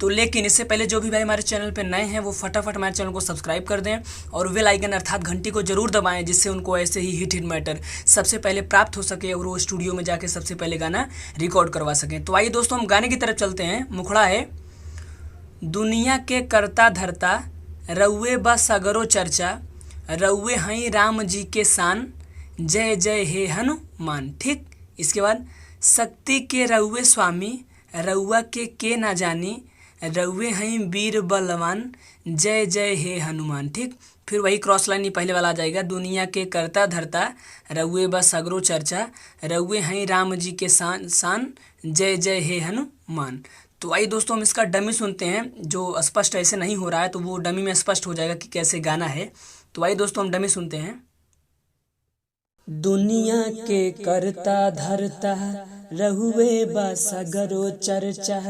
तो लेकिन इससे पहले जो भी भाई हमारे चैनल पे नए हैं वो फटाफट हमारे चैनल को सब्सक्राइब कर दें और बेल आइकन अर्थात घंटी को जरूर दबाएं, जिससे उनको ऐसे ही हिट मैटर सबसे पहले प्राप्त हो सके और वो स्टूडियो में जाके सबसे पहले गाना रिकॉर्ड करवा सकें। तो आइए दोस्तों हम गाने की तरफ चलते हैं। मुखड़ा है, दुनिया के करता धरता रउए बा सगरो चर्चा, रउए हई राम जी के शान, जय जय हे हनुमान। ठीक, इसके बाद शक्ति के रउए स्वामी, रउआ के ना जानी, रउए हई वीर बलवान, जय जय हे हनुमान। ठीक, फिर वही क्रॉस लाइन ही पहले वाला आ जाएगा। दुनिया के करता धरता रउए बा सगरो चर्चा, रउए हई राम जी के शान, जय जय हे हनुमान। तो आइए दोस्तों हम इसका डमी सुनते हैं। जो स्पष्ट ऐसे नहीं हो रहा है तो वो डमी में स्पष्ट हो जाएगा कि कैसे गाना है। तो आइए दोस्तों हम डमी सुनते हैं। दुनिया के करता धरता रहुए बा सगरो चर्चा,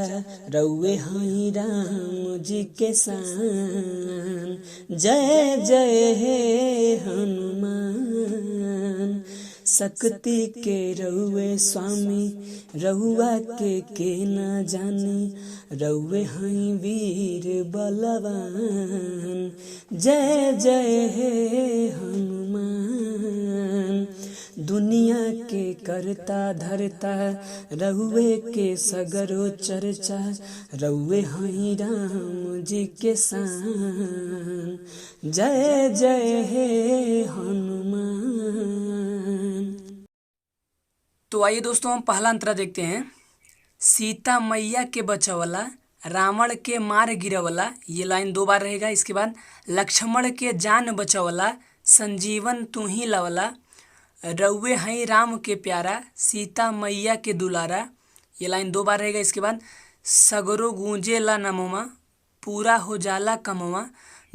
रउए हई राम जी के शान, जय जय हे हनुमान। शक्ति के रउए स्वामी, रहुआ के ना जानी, रउए हई वीर बलवान, जय जय हे हनुमान। दुनिया के करता धरता रउए के सगरो चर्चा, रउए हई राम जी के शान, जय जय हे हनुमान। तो आइए दोस्तों हम पहला अंतरा देखते हैं। सीता मैया के बचवला, रावण के मार गिरवला, ये लाइन 2 बार रहेगा। इसके बाद लक्ष्मण के जान बचवला, संजीवन तू ही लवला, रउए हई राम के प्यारा, सीता मैया के दुलारा, ये लाइन 2 बार रहेगा। इसके बाद सगरो गूंजेला नमवा, पूरा हो जाला कमवा,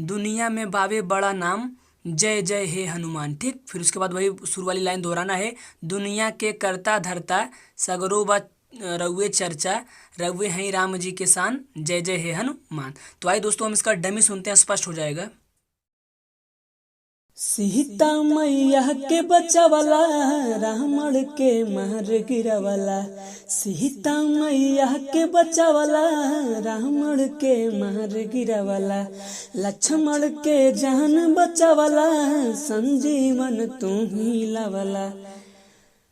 दुनिया में बावे बड़ा नाम, जय जय हे हनुमान। ठीक, फिर उसके बाद वही शुरू वाली लाइन दोहराना है। दुनिया के करता धरता सगरो बा रउए चर्चा, रउए हई राम जी के शान, जय जय हे हनुमान। तो आइए दोस्तों हम इसका डमी सुनते हैं, स्पष्ट हो जाएगा। सीता मैया के बचावला, रावण के मार गिरावला, सीता मैया के बचावला, रावण के मार गिरावला, लक्ष्मण के जान बचावला, संजीवन तू ही लावला,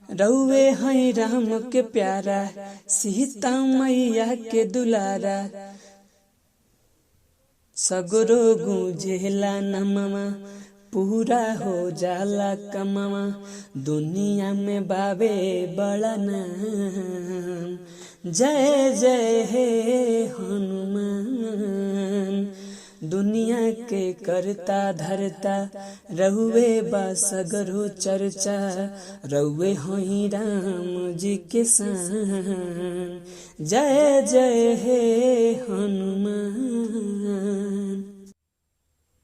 रउए हई राम के प्यारा, सीता मैया के दुलारा, सगरो गूंजेला नमवा, पूरा हो जाला कमवा, दुनिया में बावे बड़ा नाम, जय जय हे हनुमान। दुनिया के करता धरता रहुए बा सगरो चर्चा, रउए हई राम जी के शान, जय जय हे हनुमान।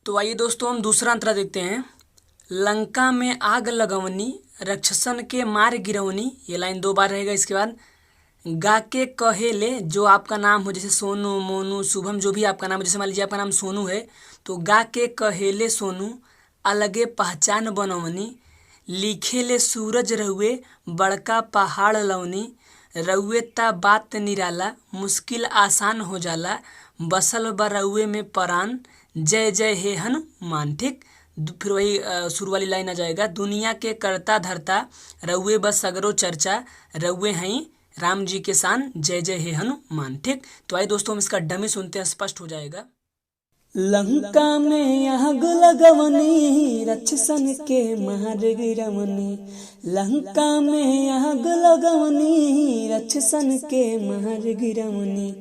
तो आइए दोस्तों हम दूसरा अंतरा देखते हैं। लंका में आग लगवनी, राक्षसन के मार गिरवनी, ये लाइन 2 बार रहेगा। इसके बाद गा के कहेले जो आपका नाम हो, जैसे सोनू मोनू शुभम जो भी आपका नाम हो, जैसे मान लीजिए आपका नाम सोनू है तो गा के कहेले सोनू, अलगे पहचान बनवनी, लिखेले सूरज रहुए बड़का पहाड़ लवनी, रउए ता बात निराला, मुश्किल आसान हो जाला, बसल बा रउए में परान, जय जय हे हनुमान। ठीक, फिर वही शुरू वाली लाइन आ जाएगा। दुनिया के करता धरता रउए बस सगरो चर्चा, रउए हई राम जी के शान, जय जय हे हनुमान। ठीक, तो आइए दोस्तों हम इसका डमी सुनते हैं, स्पष्ट हो जाएगा। लंका में आग लगवनी, राक्षसन के मार गिरवनी, लंका में आग लगवनी, राक्षसन के मार गिरवनी,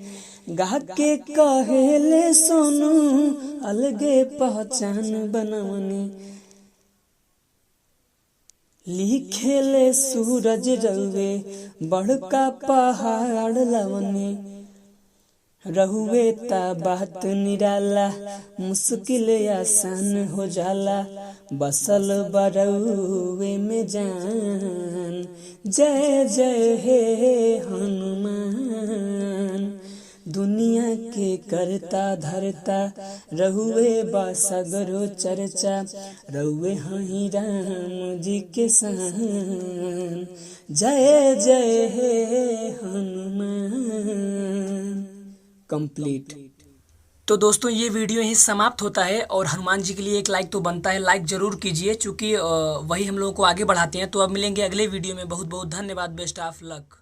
गा के कहेले सोनू अलगे पहचान बनवनी, लिखेले सूरज रउए बड़का पहाड़ लवनी, रहुए ता बात निराला, मुश्किल आसान हो जाला, बसल बरउए में जान, जय जय हे हनुमान। दुनिया के करता धरता रहुए बा सगरो चर्चा, रहुए हई राम जी के शान, जय जय हे हनुमान। कंप्लीट। तो दोस्तों ये वीडियो यहीं समाप्त होता है, और हनुमान जी के लिए एक लाइक तो बनता है, लाइक जरूर कीजिए, क्योंकि वही हम लोगों को आगे बढ़ाते हैं। तो अब मिलेंगे अगले वीडियो में। बहुत बहुत धन्यवाद। Best of luck.